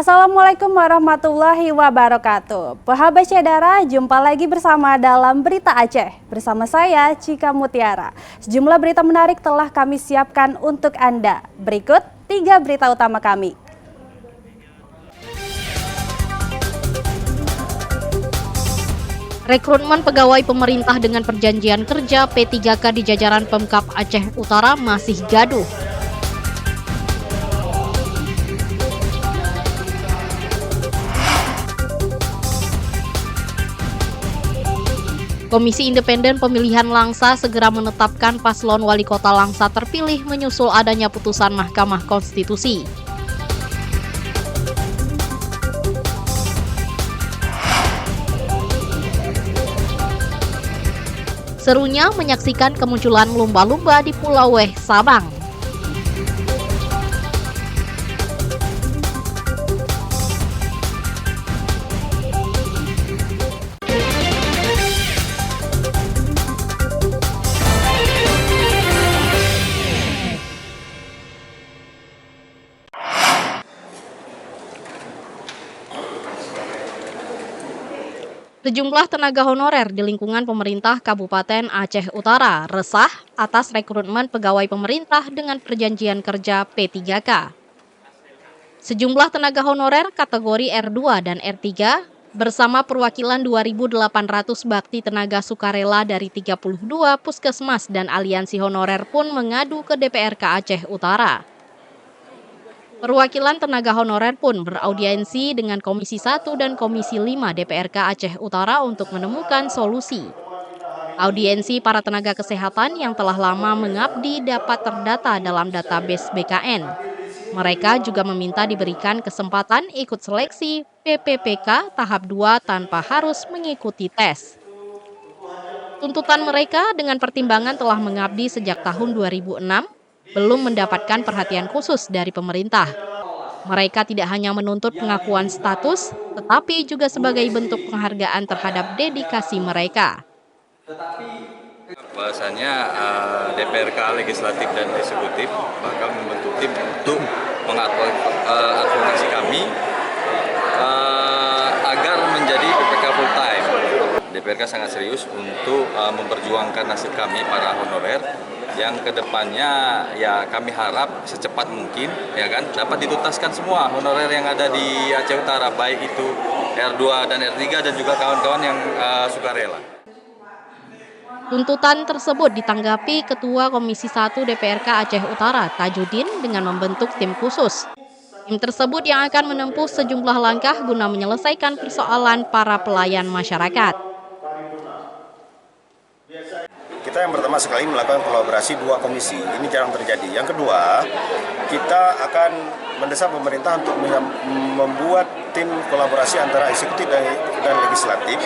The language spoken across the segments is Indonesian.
Assalamualaikum warahmatullahi wabarakatuh. Sahabat Syedara, jumpa lagi bersama dalam Berita Aceh. Bersama saya, Cika Mutiara. Sejumlah berita menarik telah kami siapkan untuk Anda. Berikut 3 berita utama kami. Rekrutmen pegawai pemerintah dengan perjanjian kerja P3K di jajaran Pemkab Aceh Utara masih gaduh. Komisi Independen Pemilihan Langsa segera menetapkan paslon wali kota Langsa terpilih menyusul adanya putusan Mahkamah Konstitusi. Serunya menyaksikan kemunculan lumba-lumba di Pulau Weh, Sabang. Sejumlah tenaga honorer di lingkungan pemerintah Kabupaten Aceh Utara resah atas rekrutmen pegawai pemerintah dengan perjanjian kerja P3K. Sejumlah tenaga honorer kategori R2 dan R3 bersama perwakilan 2.800 bakti tenaga sukarela dari 32 puskesmas dan aliansi honorer pun mengadu ke DPRK Aceh Utara. Perwakilan tenaga honorer pun beraudiensi dengan Komisi 1 dan Komisi 5 DPRK Aceh Utara untuk menemukan solusi. Audiensi para tenaga kesehatan yang telah lama mengabdi dapat terdata dalam database BKN. Mereka juga meminta diberikan kesempatan ikut seleksi PPPK tahap 2 tanpa harus mengikuti tes. Tuntutan mereka dengan pertimbangan telah mengabdi sejak tahun 2006, belum mendapatkan perhatian khusus dari pemerintah. Mereka tidak hanya menuntut pengakuan status, tetapi juga sebagai bentuk penghargaan terhadap dedikasi mereka. Bahasanya DPRK Legislatif dan Eksekutif bakal membentuk tim untuk mengadvokasi kami agar menjadi PPK full time. DPRK sangat serius untuk memperjuangkan nasib kami para honorer yang kedepannya ya kami harap secepat mungkin ya kan dapat dituntaskan semua honorer yang ada di Aceh Utara, baik itu R2 dan R3 dan juga kawan-kawan yang sukarela. Tuntutan tersebut ditanggapi Ketua Komisi 1 DPRK Aceh Utara, Tajudin, dengan membentuk tim khusus. Tim tersebut yang akan menempuh sejumlah langkah guna menyelesaikan persoalan para pelayan masyarakat. Kita yang pertama sekali melakukan kolaborasi 2 komisi, ini jarang terjadi. Yang kedua, kita akan mendesak pemerintah untuk membuat tim kolaborasi antara eksekutif dan legislatif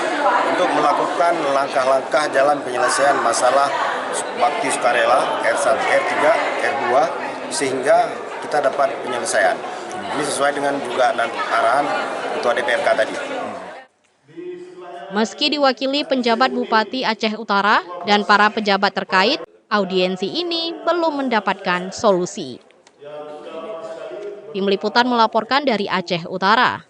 untuk melakukan langkah-langkah jalan penyelesaian masalah bakti sukarela R1, R3, R2 sehingga kita dapat penyelesaian. Ini sesuai dengan juga arahan Ketua DPRK tadi. Meski diwakili penjabat Bupati Aceh Utara dan para pejabat terkait, audiensi ini belum mendapatkan solusi. Tim Liputan melaporkan dari Aceh Utara.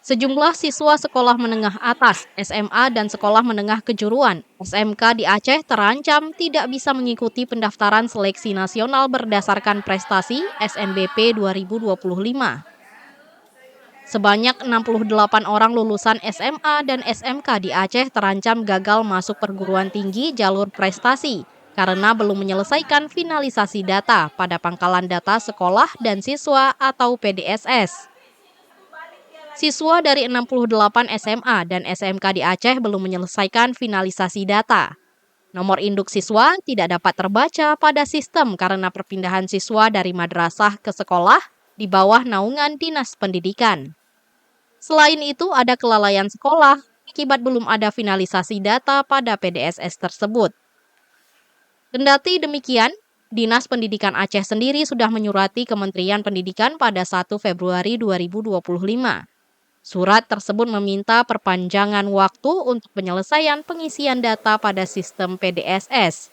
Sejumlah siswa sekolah menengah atas, SMA, dan sekolah menengah kejuruan (SMK) di Aceh terancam tidak bisa mengikuti pendaftaran seleksi nasional berdasarkan prestasi SNBP 2025. Sebanyak 68 orang lulusan SMA dan SMK di Aceh terancam gagal masuk perguruan tinggi jalur prestasi karena belum menyelesaikan finalisasi data pada pangkalan data sekolah dan siswa atau PDSS. Siswa dari 68 SMA dan SMK di Aceh belum menyelesaikan finalisasi data. Nomor induk siswa tidak dapat terbaca pada sistem karena perpindahan siswa dari madrasah ke sekolah di bawah naungan Dinas Pendidikan. Selain itu, ada kelalaian sekolah akibat belum ada finalisasi data pada PDSS tersebut. Kendati demikian, Dinas Pendidikan Aceh sendiri sudah menyurati Kementerian Pendidikan pada 1 Februari 2025. Surat tersebut meminta perpanjangan waktu untuk penyelesaian pengisian data pada sistem PDSS.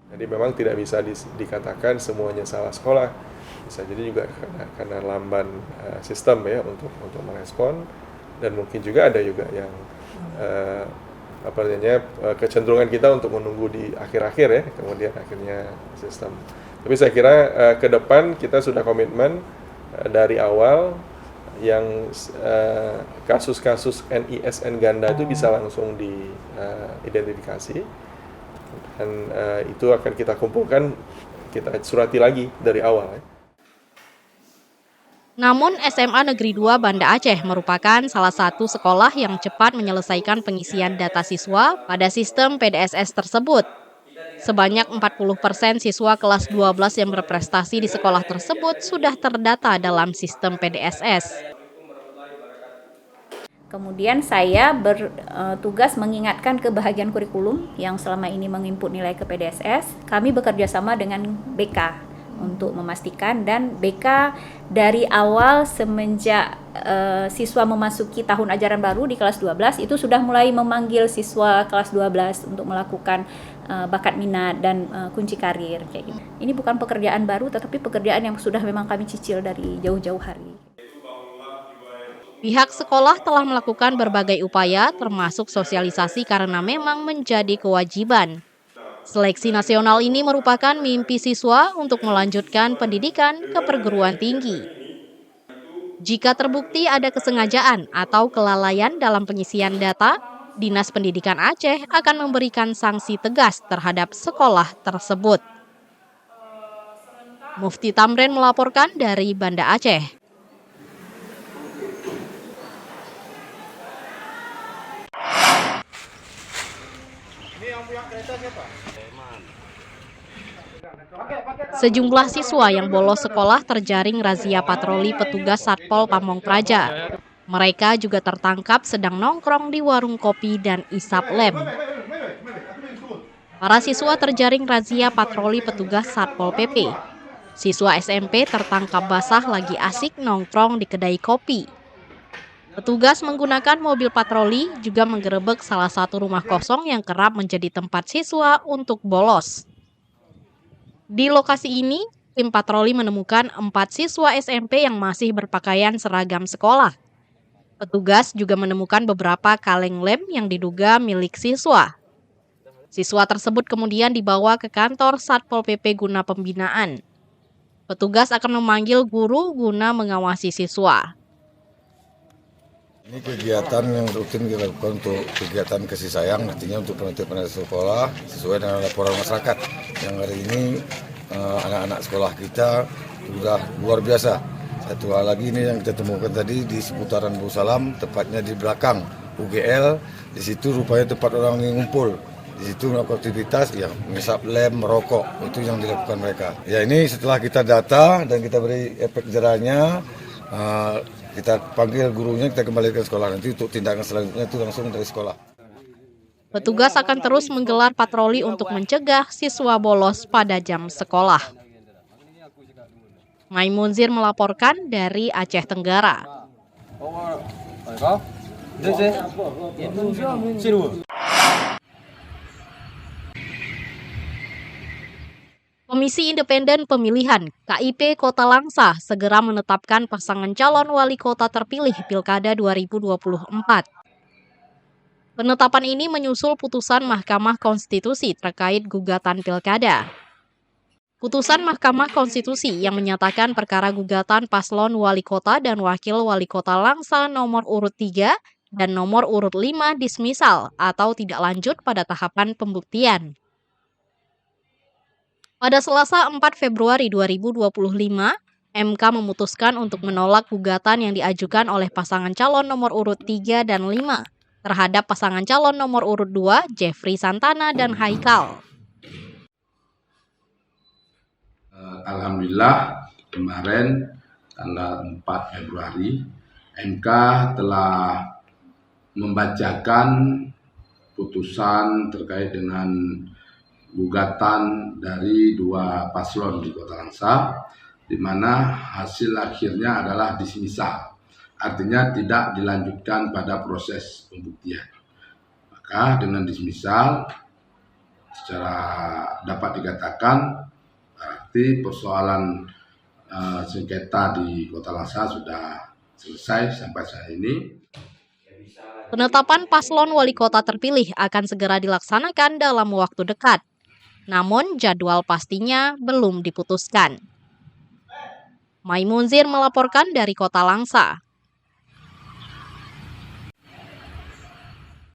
Jadi memang tidak bisa dikatakan semuanya salah sekolah. Bisa jadi juga karena lamban sistem ya untuk merespon, dan mungkin juga ada juga yang kecenderungan kita untuk menunggu di akhir-akhir ya, kemudian akhirnya sistem. Tapi saya kira ke depan kita sudah komitmen dari awal yang kasus-kasus NISN ganda itu bisa langsung diidentifikasi, dan itu akan kita kumpulkan, kita surati lagi dari awal ya. Namun SMA Negeri 2 Banda Aceh merupakan salah satu sekolah yang cepat menyelesaikan pengisian data siswa pada sistem PDSS tersebut. Sebanyak 40% siswa kelas 12 yang berprestasi di sekolah tersebut sudah terdata dalam sistem PDSS. Kemudian saya bertugas mengingatkan ke bahagian kurikulum yang selama ini menginput nilai ke PDSS. Kami bekerja sama dengan BK untuk memastikan, dan BK dari awal semenjak siswa memasuki tahun ajaran baru di kelas 12 itu sudah mulai memanggil siswa kelas 12 untuk melakukan bakat minat dan kunci karir kayak gitu. Ini bukan pekerjaan baru, tetapi pekerjaan yang sudah memang kami cicil dari jauh-jauh hari. Pihak sekolah telah melakukan berbagai upaya termasuk sosialisasi karena memang menjadi kewajiban. Seleksi nasional ini merupakan mimpi siswa untuk melanjutkan pendidikan ke perguruan tinggi. Jika terbukti ada kesengajaan atau kelalaian dalam pengisian data, Dinas Pendidikan Aceh akan memberikan sanksi tegas terhadap sekolah tersebut. Mufti Tamrin melaporkan dari Banda Aceh. Sejumlah siswa yang bolos sekolah terjaring razia patroli petugas Satpol Pamong Praja. Mereka juga tertangkap sedang nongkrong di warung kopi dan isap lem. Para siswa terjaring razia patroli petugas Satpol PP. Siswa SMP tertangkap basah lagi asik nongkrong di kedai kopi. Petugas menggunakan mobil patroli juga menggerebek salah satu rumah kosong yang kerap menjadi tempat siswa untuk bolos. Di lokasi ini, tim patroli menemukan 4 siswa SMP yang masih berpakaian seragam sekolah. Petugas juga menemukan beberapa kaleng lem yang diduga milik siswa. Siswa tersebut kemudian dibawa ke kantor Satpol PP guna pembinaan. Petugas akan memanggil guru guna mengawasi siswa. Ini kegiatan yang rutin kita lakukan untuk kegiatan kasih sayang, artinya untuk pendidikan sekolah sesuai dengan laporan masyarakat. Yang hari ini anak-anak sekolah kita sudah luar biasa. Satu hal lagi ini yang kita temukan tadi di seputaran Busalam, tepatnya di belakang UGL. Di situ rupanya tempat orang ngumpul. Di situ melakukan aktivitas yang mengisap lem, merokok, itu yang dilakukan mereka. Ya, ini setelah kita data dan kita beri efek jerahnya, kita panggil gurunya, kita kembalikan ke sekolah. Nanti untuk tindakan selanjutnya itu langsung dari sekolah. Petugas akan terus menggelar patroli untuk mencegah siswa bolos pada jam sekolah. Maimunzir melaporkan dari Aceh Tenggara. Komisi Independen Pemilihan KIP Kota Langsa segera menetapkan pasangan calon wali kota terpilih Pilkada 2024. Penetapan ini menyusul putusan Mahkamah Konstitusi terkait gugatan Pilkada. Putusan Mahkamah Konstitusi yang menyatakan perkara gugatan paslon wali kota dan wakil wali kota Langsa nomor urut 3 dan nomor urut 5 dismisal atau tidak lanjut pada tahapan pembuktian. Pada Selasa 4 Februari 2025, MK memutuskan untuk menolak gugatan yang diajukan oleh pasangan calon nomor urut 3 dan 5 terhadap pasangan calon nomor urut 2, Jeffrey Santana dan Haikal. Alhamdulillah kemarin tanggal 4 Februari MK telah membacakan putusan terkait dengan gugatan dari dua paslon di Kota Langsa di mana hasil akhirnya adalah dismisal, artinya tidak dilanjutkan pada proses pembuktian. Maka dengan dismisal secara dapat dikatakan berarti persoalan sengketa di Kota Langsa sudah selesai sampai saat ini. Penetapan paslon wali kota terpilih akan segera dilaksanakan dalam waktu dekat. Namun jadwal pastinya belum diputuskan. Maimunzir melaporkan dari Kota Langsa.